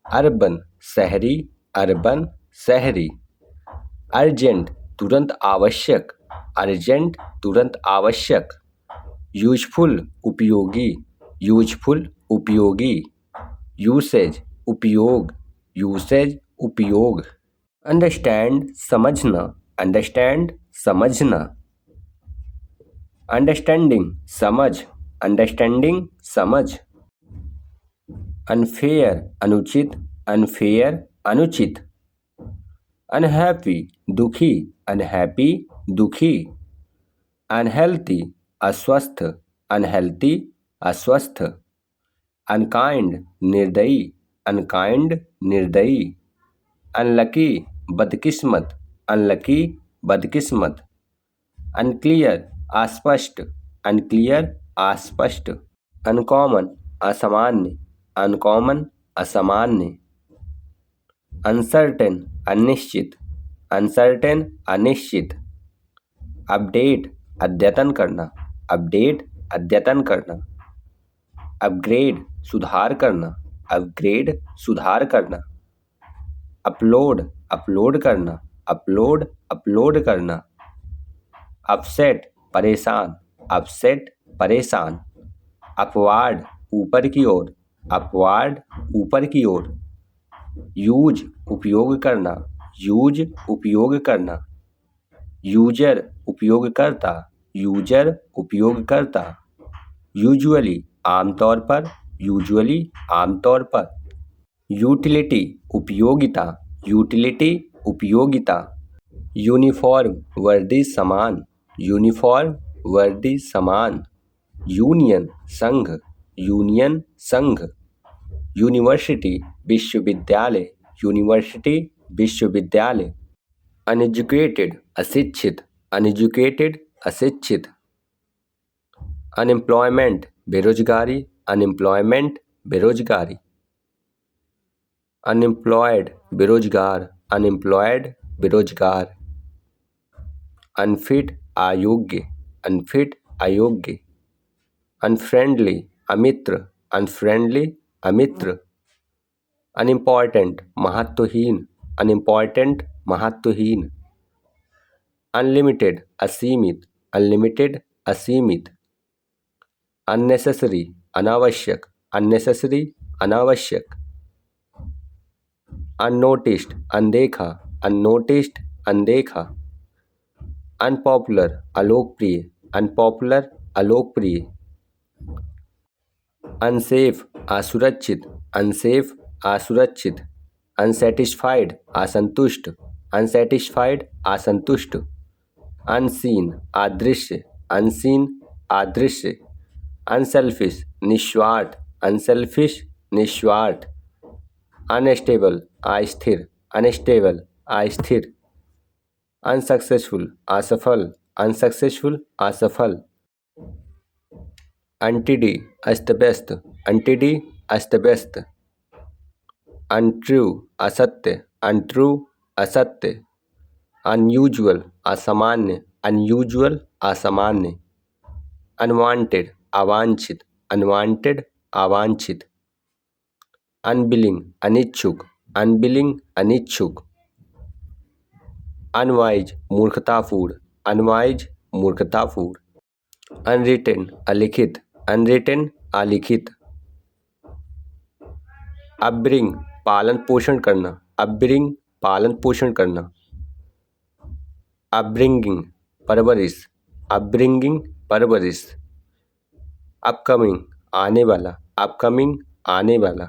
[SPEAKER 1] अर्बन शहरी, अर्बन शहरी। अर्जेंट तुरंत आवश्यक, अर्जेंट तुरंत आवश्यक। यूजफुल उपयोगी, यूजफुल उपयोगी। यूसेज उपयोग, यूसेज उपयोग। अंडरस्टैंड समझना, अंडरस्टैंड समझना। अंडरस्टैंडिंग समझ, अंडरस्टैंडिंग समझ। अनफेयर अनुचित, अनफेयर अनुचित। अनहैप्पी दुखी, अनहैप्पी दुखी। अनहेल्थी अस्वस्थ, अनहेल्थी अस्वस्थ। अनकाइंड निर्दयी, अनकाइंड निर्दयी। अनलकी बदकिस्मत, अनलकी बदकिस्मत। अनक्लियर अस्पष्ट, अनक्लियर अस्पष्ट। अनकॉमन असामान्य, अनकॉमन असामान्य। अनसर्टेन अनिश्चित, अनसर्टेन अनिश्चित। अपडेट अद्यतन करना, अपडेट अद्यतन करना। अपग्रेड सुधार करना, अपग्रेड सुधार करना। अपलोड अपलोड करना, अपलोड अपलोड करना। अपसेट परेशान, अपसेट परेशान। अपवार्ड ऊपर की ओर, अपवार्ड ऊपर की ओर। यूज उपयोग करना, यूज उपयोग करना। यूजर उपयोगकर्ता, यूजर उपयोगकर्ता। यूजुअली आमतौर पर, यूजुअली आमतौर पर। यूटिलिटी उपयोगिता, यूटिलिटी उपयोगिता। यूनिफॉर्म वर्दी समान, यूनिफॉर्म वर्दी समान। यूनियन संघ, यूनियन संघ। यूनिवर्सिटी विश्वविद्यालय, यूनिवर्सिटी विश्वविद्यालय। अनएजुकेटेड अशिक्षित, अनएजुकेटेड अशिक्षित। अनएम्प्लॉयमेंट बेरोजगारी, अनएम्प्लॉयमेंट बेरोजगारी। अनएम्प्लॉयड बेरोजगार, अनएम्प्लॉयड बेरोजगार। अनफिट अयोग्य, अनफिट अयोग्य। अनफ्रेंडली अमित्र, अनफ्रेंडली अमित्र। अनइम्पॉर्टेंट महत्वहीन, अनइम्पॉर्टेंट महत्वहीन। अनलिमिटेड असीमित, अनलिमिटेड असीमित। अननेसेसरी अनावश्यक, अननेसेसरी अनावश्यक। अननोटिस्ड अनदेखा, अननोटिस्ड अनदेखा। अनपॉपुलर अलोकप्रिय, अनपॉपुलर अलोकप्रिय। अनसेफ असुरक्षित, अनसेफ असुरक्षित। अनसेटिस्फाइड असंतुष्ट, अनसेटिस्फाइड असंतुष्ट। अनसीन अदृश्य, अनसीन अदृश्य। अनसेल्फिश निस्वार्थ, अनसेल्फिश निस्वार्थ। अनस्टेबल अस्थिर, अनस्टेबल अस्थिर। अनसक्सेसफुल असफल, अनसक्सेसफुल असफल। अनटिडी अस्तव्यस्त, अनटिडी अस्तव्यस्त। अनट्रू असत्य, अनट्रू असत्य। अनयूजुअल असामान्य, अनयूजुअल असामान्य। अनवांटेड अवांछित, अनवांटेड अवांछित। अनबिलिंग अनिच्छुक, अनबिलिंग अनिच्छुक। अनवाइज मूर्खतापूर्ण, अनवाइज मूर्खतापूर्ण। अनरिटेन अलिखित, अनरिटेन अलिखित। अपब्रिंग पालन पोषण करना, अपब्रिंग पालन पोषण करना। अपब्रिंगिंग परवरिश, अपब्रिंगिंग परवरिश। अपकमिंग आने वाला, अपकमिंग आने वाला।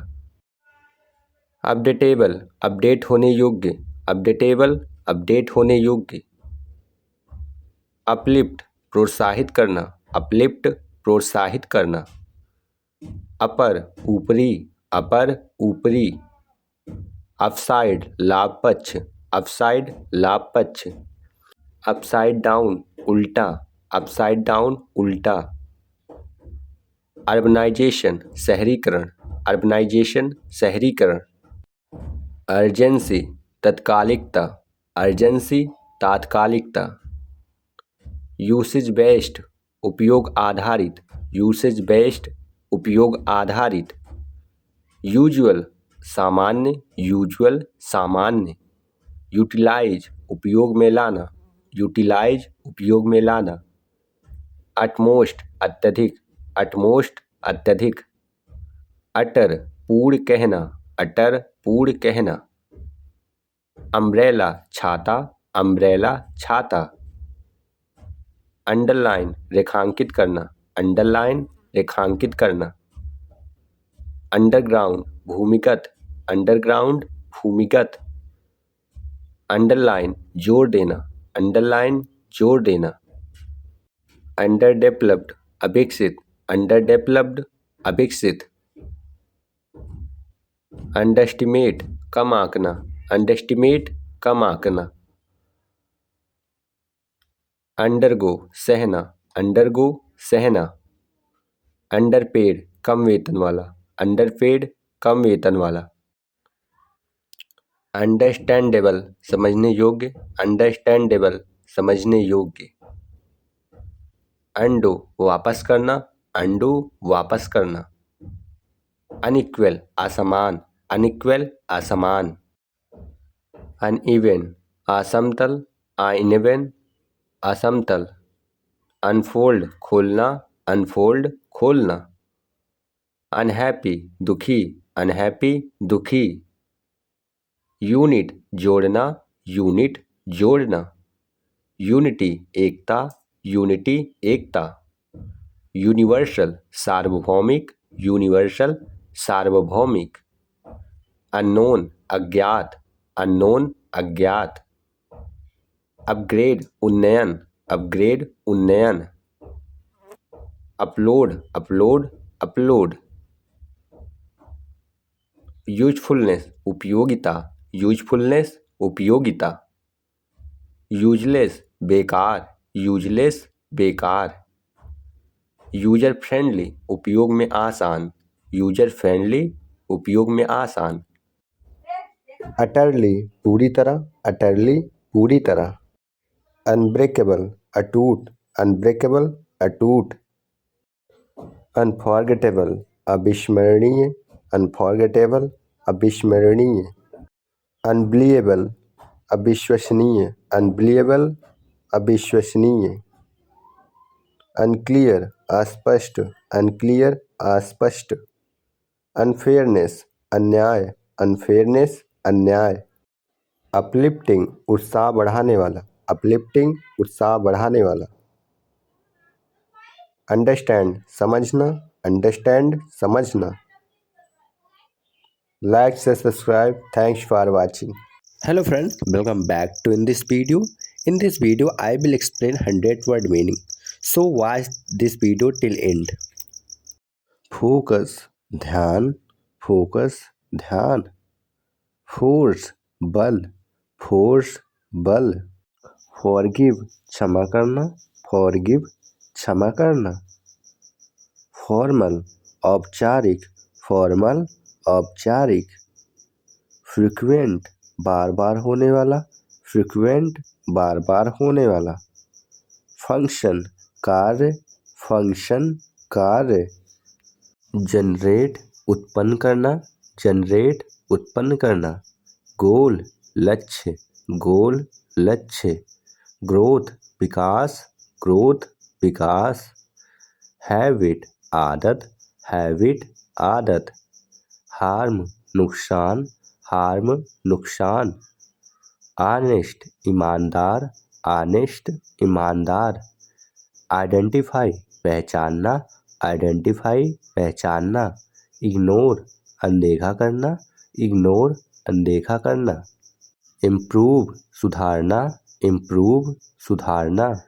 [SPEAKER 1] अपडेटेबल अपडेट होने योग्य, अपडेटेबल अपडेट होने योग्य। अपलिफ्ट प्रोत्साहित करना, अपलिफ्ट प्रोत्साहित करना। अपर ऊपरी, अपर ऊपरी। अपसाइड लाभ पक्ष, अपसाइड लाभ पक्ष। अपसाइड डाउन उल्टा, अपसाइड डाउन उल्टा। अर्बनाइजेशन शहरीकरण, अर्बनाइजेशन शहरीकरण। अर्जेंसी तत्कालिकता, अर्जेंसी तात्कालिकता। यूसेज बेस्ड उपयोग आधारित, यूसेज बेस्ड उपयोग आधारित। यूजुअल सामान्य, यूजुअल सामान्य। यूटिलाइज उपयोग में लाना, यूटिलाइज उपयोग में लाना। अटमोस्ट अत्यधिक, अटमोस्ट अत्यधिक। अटर पूर्ण कहना, अटर पूर्ण कहना। अम्ब्रेला छाता, अम्ब्रेला छाता। अंडरलाइन रेखांकित करना, अंडरलाइन रेखांकित करना। अंडरग्राउंड भूमिगत, अंडरग्राउंड भूमिगत। अंडरलाइन जोर देना, अंडरलाइन जोर देना। अंडर डेवलप्ड अविकसित, अंडर डेवलप्ड अविकसित। अंडरस्टिमेट कम आंकना, अंडरस्टिमेट कम आंकना। अंडरगो सहना, अंडरगो सहना। अंडरपेड कम वेतन वाला, अंडरपेड कम वेतन वाला। अंडरस्टैंडेबल समझने योग्य, अंडरस्टैंडेबल समझने योग्य। अंडो वापस करना, अंडो वापस करना। अनइक्वल असमान, अनइक्वल असमान। अनइवन असमतल, अनइवन असमतल। अनफोल्ड खोलना, अनफोल्ड खोलना। अनहैप्पी दुखी, अनहैप्पी दुखी। यूनिट जोड़ना, यूनिट जोड़ना। यूनिटी एकता, यूनिटी एकता। यूनिवर्सल सार्वभौमिक, यूनिवर्सल सार्वभौमिक। अननोन अज्ञात, अननोन अज्ञात। अपग्रेड उन्नयन, अपग्रेड उन्नयन। Upload, upload, upload. यूजफुलनेस उपयोगिता, यूजफुलनेस उपयोगिता। यूजलेस बेकार, यूजलेस बेकार। यूजर फ्रेंडली उपयोग में आसान, यूजर फ्रेंडली उपयोग में आसान। अटरली पूरी तरह, अटरली पूरी तरह। अनब्रेकेबल अटूट, अनब्रेकेबल अटूट। अनफॉरगेटेबल अविस्मरणीय, अनफॉरगेटेबल अविस्मरणीय। अनबिलीवेबल अविश्वसनीय, अनबिलीवेबल
[SPEAKER 2] अविश्वसनीय। अनक्लियर अस्पष्ट, अनक्लियर अस्पष्ट। अनफेयरनेस अन्याय, अनफेयरनेस अन्याय। अपलिफ्टिंग उत्साह बढ़ाने वाला, अपलिफ्टिंग उत्साह बढ़ाने वाला। अंडरस्टैंड समझना, अंडरस्टैंड समझना। लाइक से subscribe. Thanks for watching.
[SPEAKER 1] Hello friends, welcome back to in this video. In this video, I will explain 100 word meaning. So watch this video till end.
[SPEAKER 2] Focus ध्यान, focus ध्यान। Force बल, force बल। Forgive क्षमा करना, forgive क्षमा करना। Formal औपचारिक, formal औपचारिक। फ्रीक्वेंट बार बार होने वाला, फ्रीक्वेंट बार बार होने वाला। फंक्शन कार्य, फंक्शन कार्य। जनरेट उत्पन्न करना, जनरेट उत्पन्न करना। गोल लक्ष्य, गोल लक्ष्य। ग्रोथ विकास, ग्रोथ विकास। हैबिट आदत, हैबिट आदत। हार्म नुकसान, हार्म नुकसान। ऑनेस्ट ईमानदार, ऑनेस्ट ईमानदार। आइडेंटिफाई पहचानना, आइडेंटिफाई पहचानना। इग्नोर अनदेखा करना, इग्नोर अनदेखा करना। इम्प्रूव सुधारना, इम्प्रूव सुधारना।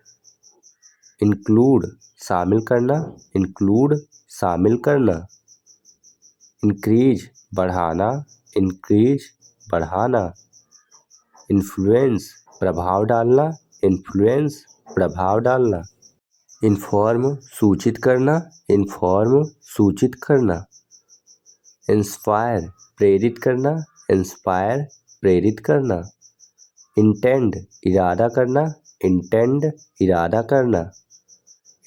[SPEAKER 2] इंक्लूड शामिल करना, इंक्लूड शामिल करना। इंक्रीज बढ़ाना, इंक्रीज बढ़ाना। इन्फ्लुएंस प्रभाव डालना, इन्फ्लुएंस प्रभाव डालना। इन्फॉर्म सूचित करना, इन्फॉर्म सूचित करना। इंस्पायर प्रेरित करना, इंस्पायर प्रेरित करना। इंटेंड इरादा करना, इंटेंड इरादा करना।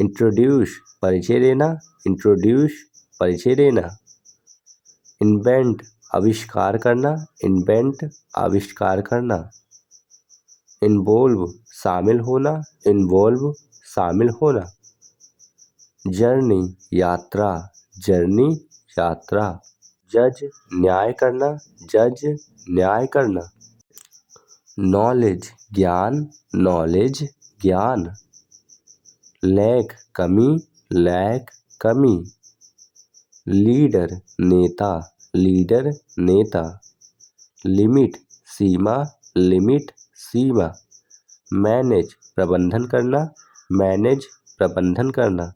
[SPEAKER 2] इंट्रोड्यूस परिचय देना, इंट्रोड्यूस परिचय देना। इन्वेंट आविष्कार करना, इन्वेंट आविष्कार करना। इन्वॉल्व शामिल होना, इन्वॉल्व शामिल होना। जर्नी यात्रा, जर्नी यात्रा। जज न्याय करना, जज न्याय करना। नॉलेज ज्ञान, नॉलेज ज्ञान। लैक कमी, लैक कमी। लीडर नेता, लीडर नेता। लिमिट सीमा, लिमिट सीमा। मैनेज प्रबंधन करना, मैनेज प्रबंधन करना।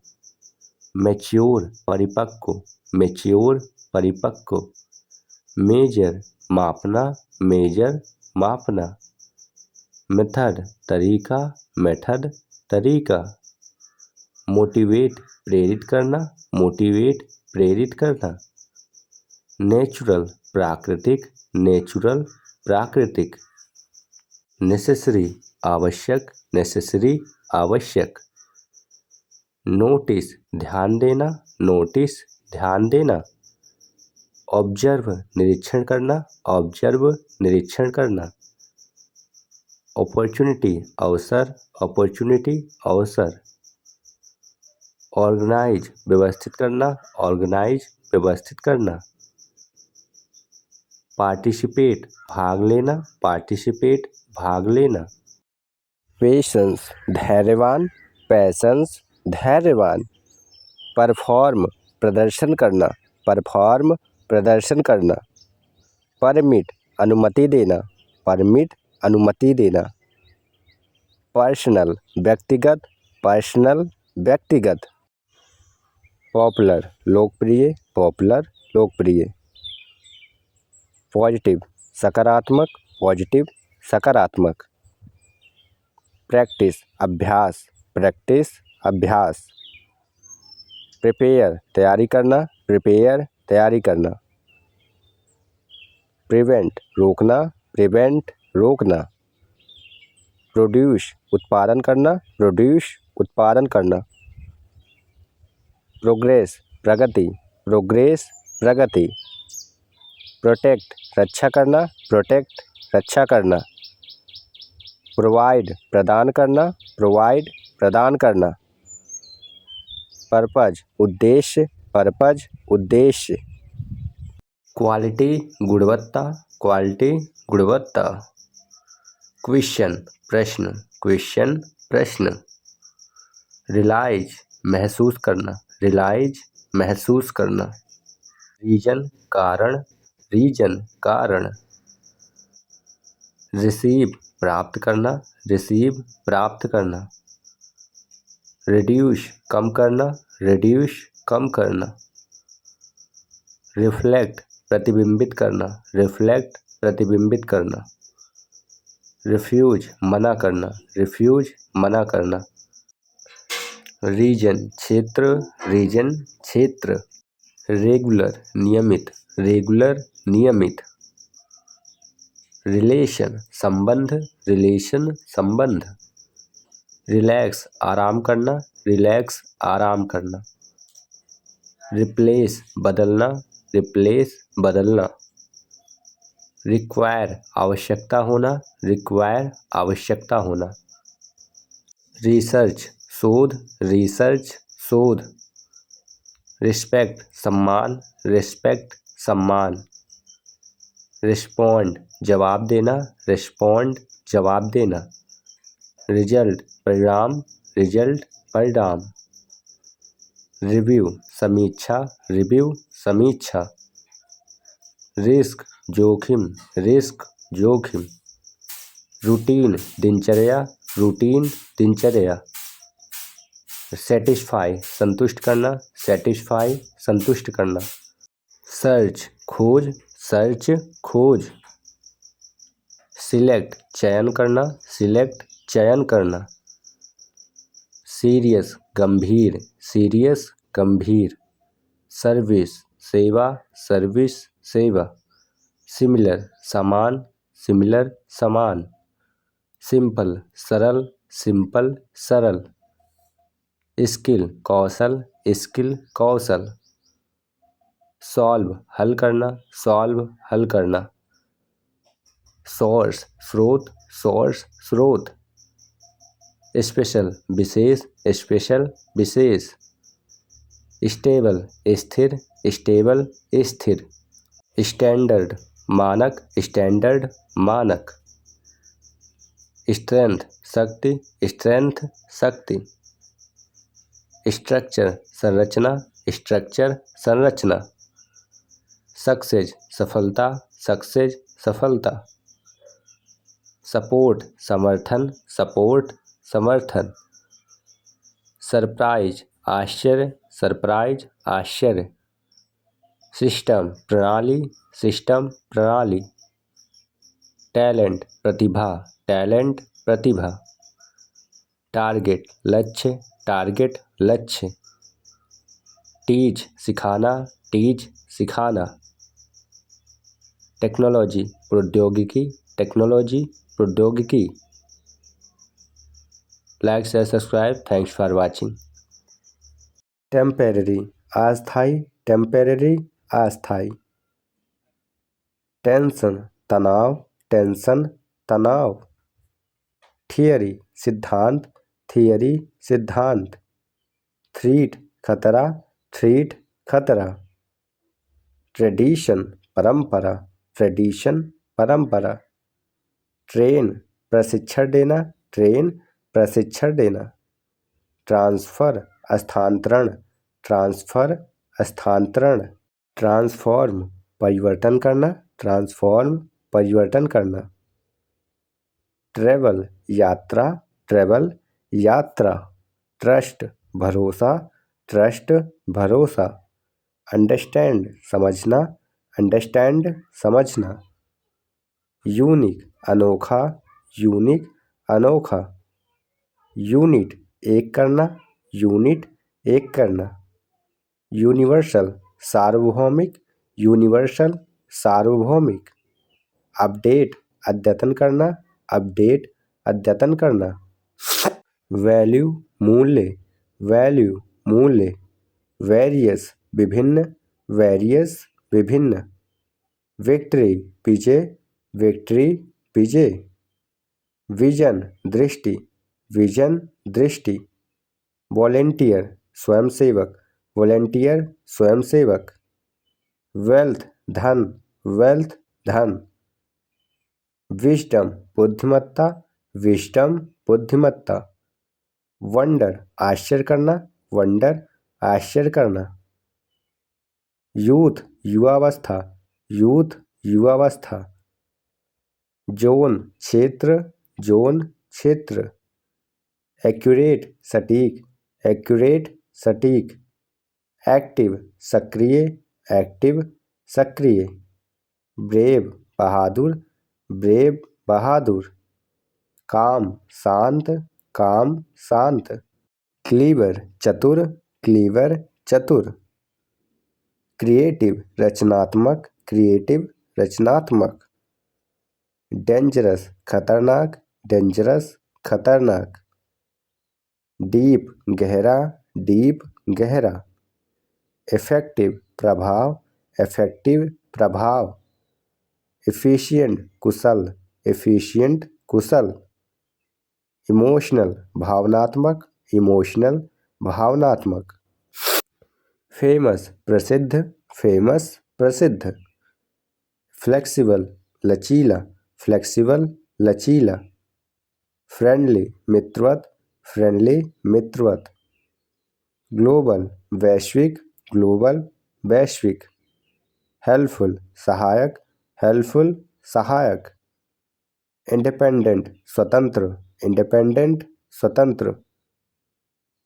[SPEAKER 2] मैच्योर परिपक्व, मैच्योर परिपक्व। मेजर मापना, मेजर मापना। मेथड तरीका, मेथड तरीका। मोटिवेट प्रेरित करना, मोटिवेट प्रेरित करना। नेचुरल प्राकृतिक, नेचुरल प्राकृतिक। नेसेसरी आवश्यक, नेसेसरी आवश्यक। नोटिस ध्यान देना, नोटिस ध्यान देना। ऑब्जर्व निरीक्षण करना, ऑब्जर्व निरीक्षण करना। अपॉर्चुनिटी अवसर, अपॉर्चुनिटी अवसर। ऑर्गेनाइज व्यवस्थित करना, ऑर्गेनाइज व्यवस्थित करना। पार्टिसिपेट भाग लेना, पार्टिसिपेट भाग लेना। पेशेंस धैर्यवान, पैशंस धैर्यवान। परफॉर्म प्रदर्शन करना, परफॉर्म प्रदर्शन करना। परमिट अनुमति देना, परमिट अनुमति देना। पर्सनल व्यक्तिगत, पर्सनल व्यक्तिगत। पॉपुलर लोकप्रिय, पॉपुलर लोकप्रिय। पॉजिटिव सकारात्मक, पॉजिटिव सकारात्मक। प्रैक्टिस अभ्यास, प्रैक्टिस अभ्यास। प्रिपेयर तैयारी करना, प्रिपेयर तैयारी करना। प्रिवेंट रोकना, प्रिवेंट रोकना। प्रोड्यूस उत्पादन करना, प्रोड्यूस उत्पादन करना। प्रोग्रेस प्रगति, प्रोग्रेस प्रगति। प्रोटेक्ट रक्षा करना, प्रोटेक्ट रक्षा करना। प्रोवाइड प्रदान करना, प्रोवाइड प्रदान करना। पर्पज उद्देश्य, पर्पज उद्देश्य।
[SPEAKER 1] क्वालिटी गुणवत्ता, क्वालिटी गुणवत्ता। क्वेश्चन प्रश्न, क्वेश्चन प्रश्न। रियलाइज महसूस करना, रियलाइज महसूस करना। रीजन कारण, रीजन कारण। रिसीव प्राप्त करना, रिसीव प्राप्त करना। रिड्यूस कम करना, रिड्यूस कम करना। रिफ्लेक्ट प्रतिबिंबित करना, रिफ्लेक्ट प्रतिबिंबित करना। रिफ्यूज मना करना, रिफ्यूज मना करना। रीजन क्षेत्र, रीजन क्षेत्र। रेगुलर नियमित, रेगुलर नियमित। रिलेशन संबंध, रिलेशन संबंध। रिलैक्स आराम करना, रिलैक्स आराम करना। रिप्लेस बदलना, रिप्लेस बदलना। रिक्वायर आवश्यकता होना, रिक्वायर आवश्यकता होना। रिसर्च शोध, रिसर्च शोध। रिस्पेक्ट सम्मान, रिस्पेक्ट सम्मान। रिस्पॉन्ड जवाब देना, रिस्पॉन्ड जवाब देना। रिजल्ट परिणाम, रिजल्ट परिणाम। रिव्यू समीक्षा, रिव्यू समीक्षा। रिस्क जोखिम, रिस्क जोखिम। रूटीन दिनचर्या, रूटीन दिनचर्या। सेटिस्फाई संतुष्ट करना, सेटिस्फाई संतुष्ट करना। सर्च खोज, सर्च खोज। सिलेक्ट चयन करना, सिलेक्ट चयन करना। सीरियस गंभीर, सीरियस गंभीर। सर्विस सेवा, सर्विस सेवा। सिमिलर समान, सिमिलर समान। सिंपल सरल, सिंपल सरल। स्किल कौशल, स्किल कौशल। सॉल्व हल करना, सॉल्व हल करना। सोर्स स्रोत, सोर्स स्रोत। स्पेशल विशेष, स्पेशल विशेष। स्टेबल स्थिर, स्टेबल स्थिर। स्टैंडर्ड मानक, स्टैंडर्ड मानक। स्ट्रेंथ शक्ति, स्ट्रेंथ शक्ति। स्ट्रक्चर संरचना, स्ट्रक्चर संरचना। सक्सेस सफलता, सक्सेस सफलता। सपोर्ट समर्थन, सपोर्ट समर्थन। सरप्राइज आश्चर्य, सरप्राइज आश्चर्य। सिस्टम प्रणाली, सिस्टम प्रणाली। टैलेंट प्रतिभा, टैलेंट प्रतिभा। टारगेट लक्ष्य, टारगेट लक्ष्य। टीच सिखाना, टीच सिखाना। टेक्नोलॉजी प्रौद्योगिकी, टेक्नोलॉजी प्रौद्योगिकी। Like share subscribe, thanks for watching.
[SPEAKER 2] Temporary अस्थाई, टेम्परेरी अस्थाई। टेंशन तनाव, टेंशन तनाव। थियरी सिद्धांत, थियरी सिद्धांत। थ्रीट खतरा, थ्रीट खतरा। ट्रेडिशन परंपरा, ट्रेडिशन परंपरा। ट्रेन प्रशिक्षण देना, ट्रेन प्रशिक्षण देना। ट्रांसफर स्थानांतरण, ट्रांसफर स्थानांतरण। ट्रांसफॉर्म परिवर्तन करना, ट्रांसफॉर्म परिवर्तन करना। ट्रेवल यात्रा, ट्रेवल यात्रा। ट्रस्ट भरोसा, ट्रस्ट भरोसा। अंडरस्टैंड समझना, अंडरस्टैंड समझना। यूनिक अनोखा, यूनिक अनोखा। यूनिट एक करना, यूनिट एक करना। यूनिवर्सल सार्वभौमिक, यूनिवर्सल सार्वभौमिक। अपडेट अद्यतन करना, अपडेट अद्यतन करना। वैल्यू मूल्य, वैल्यू मूल्य। वेरियस विभिन्न, वेरियस विभिन्न। विक्ट्री विजय, विक्ट्री विजय।
[SPEAKER 1] विजन दृष्टि, विजन दृष्टि। वॉलेंटियर स्वयंसेवक, वॉलेंटियर स्वयंसेवक। वेल्थ धन, वेल्थ धन। विजडम बुद्धिमत्ता, विजडम बुद्धिमत्ता। वंडर आश्चर्य करना, वंडर आश्चर्य करना। यूथ युवावस्था, यूथ युवावस्था। जोन क्षेत्र, जोन क्षेत्र। एक्यूरेट सटीक, एक्यूरेट सटीक। एक्टिव सक्रिय, एक्टिव सक्रिय। ब्रेव बहादुर, ब्रेव बहादुर। काम शांत, काम शांत। क्लीवर चतुर, क्लीवर चतुर। क्रिएटिव रचनात्मक, क्रिएटिव रचनात्मक। डेंजरस खतरनाक, डेंजरस खतरनाक। डीप गहरा, डीप गहरा। इफेक्टिव प्रभाव, इफेक्टिव प्रभाव। एफिशिएंट कुशल, एफिशिएंट कुशल। इमोशनल भावनात्मक, इमोशनल भावनात्मक। फेमस प्रसिद्ध, फेमस प्रसिद्ध। फ्लेक्सिबल लचीला, फ्लेक्सिबल लचीला। फ्रेंडली मित्रवत, फ्रेंडली मित्रवत। ग्लोबल वैश्विक, ग्लोबल वैश्विक। हेल्पफुल सहायक, हेल्पफुल सहायक। इंडिपेंडेंट स्वतंत्र, इंडिपेंडेंट स्वतंत्र।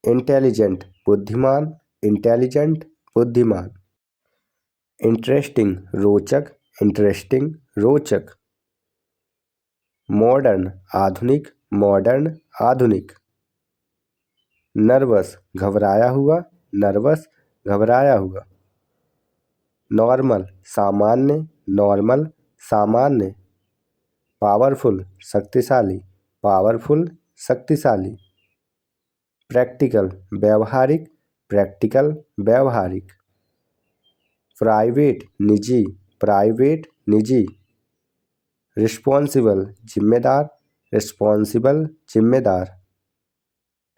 [SPEAKER 1] इंटेलिजेंट बुद्धिमान, इंटेलिजेंट बुद्धिमान। इंटरेस्टिंग रोचक, इंटरेस्टिंग रोचक। मॉडर्न आधुनिक, मॉडर्न आधुनिक। नर्वस घबराया हुआ, नर्वस घबराया हुआ। नॉर्मल सामान्य, नॉर्मल सामान्य। पावरफुल शक्तिशाली, पावरफुल शक्तिशाली। प्रैक्टिकल व्यावहारिक, प्रैक्टिकल व्यावहारिक। प्राइवेट निजी, प्राइवेट निजी। रिस्पॉन्सिबल जिम्मेदार, रिस्पॉन्सिबल जिम्मेदार।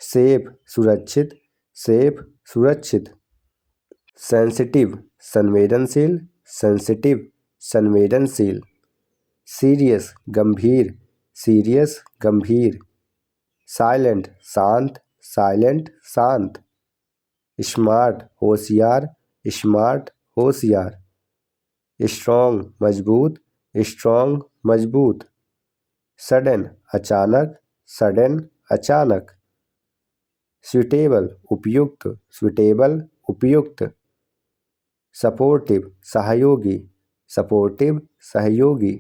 [SPEAKER 1] सेफ सुरक्षित, सेफ सुरक्षित। सेंसिटिव संवेदनशील, सेंसिटिव संवेदनशील। सीरियस गंभीर, सीरियस गंभीर। साइलेंट शांत, साइलेंट शांत। स्मार्ट होशियार, स्मार्ट होशियार। स्ट्रॉन्ग मजबूत, स्ट्रॉन्ग मजबूत। सडन अचानक, सडन अचानक। सुटेबल उपयुक्त, सुटेबल उपयुक्त। सपोर्टिव सहयोगी, सपोर्टिव सहयोगी।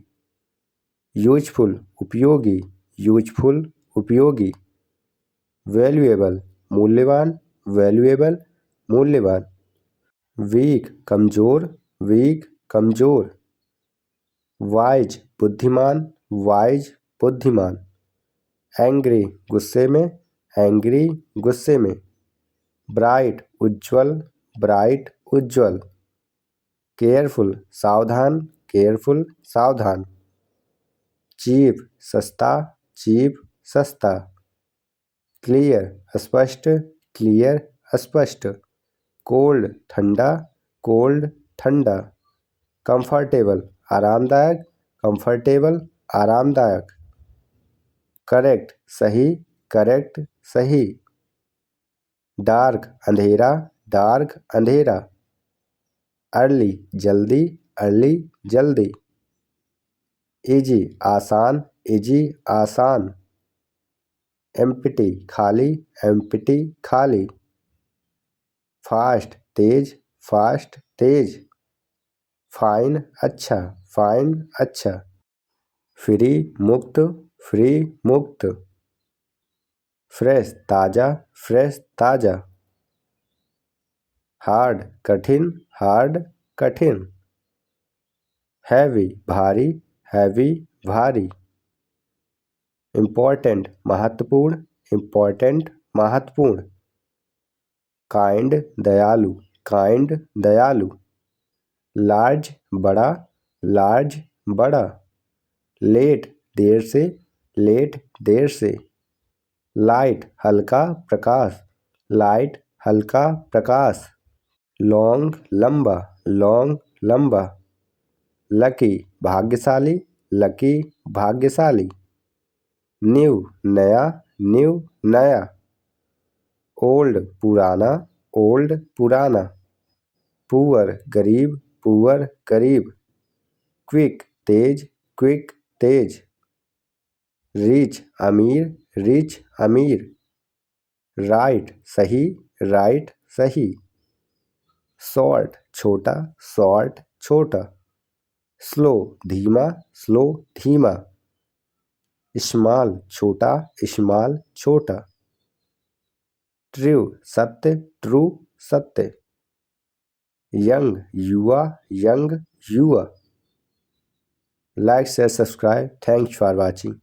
[SPEAKER 1] यूजफुल उपयोगी, यूजफुल उपयोगी। वैल्यूएबल मूल्यवान, वैल्यूएबल मूल्यवान। वीक कमजोर, वीक कमजोर। वाइज बुद्धिमान, वाइज बुद्धिमान। एंग्री गुस्से में, एंग्री गुस्से में। ब्राइट उज्ज्वल, ब्राइट उज्ज्वल। केयरफुल सावधान, केयरफुल सावधान। चीप सस्ता, चीप सस्ता। क्लियर स्पष्ट, क्लियर स्पष्ट। कोल्ड ठंडा, कोल्ड ठंडा। कंफर्टेबल आरामदायक, कंफर्टेबल आरामदायक। करेक्ट सही, करेक्ट सही। डार्क अंधेरा, डार्क अंधेरा। अर्ली जल्दी, अर्ली जल्दी। इजी आसान, इजी आसान। एम्प्टी खाली, एम्प्टी खाली। फास्ट तेज, फास्ट तेज। फाइन अच्छा, फाइन अच्छा। फ्री मुक्त, फ्री मुक्त। फ्रेश ताज़ा, फ्रेश ताज़ा। हार्ड कठिन, हार्ड कठिन। हैवी भारी, हैवी भारी। इम्पोर्टेंट महत्वपूर्ण, इम्पोर्टेंट महत्वपूर्ण। काइंड दयालु, काइंड दयालु। लार्ज बड़ा, लार्ज बड़ा। लेट देर से, लेट देर से, लाइट हल्का प्रकाश, लाइट हल्का प्रकाश, लॉन्ग लंबा, लॉन्ग लंबा, लकी भाग्यशाली, लकी भाग्यशाली, न्यू नया, न्यू नया, ओल्ड पुराना, ओल्ड पुराना, पुअर गरीब, पुअर गरीब, क्विक तेज, क्विक तेज, रिच अमीर, रिच अमीर, राइट सही, राइट सही, शॉर्ट छोटा, शॉर्ट छोटा, स्लो धीमा, स्लो धीमा, स्मॉल छोटा, स्मॉल छोटा, ट्रू सत्य, ट्रू सत्य, यंग युवा, यंग युवा। Like share subscribe, thanks for watching.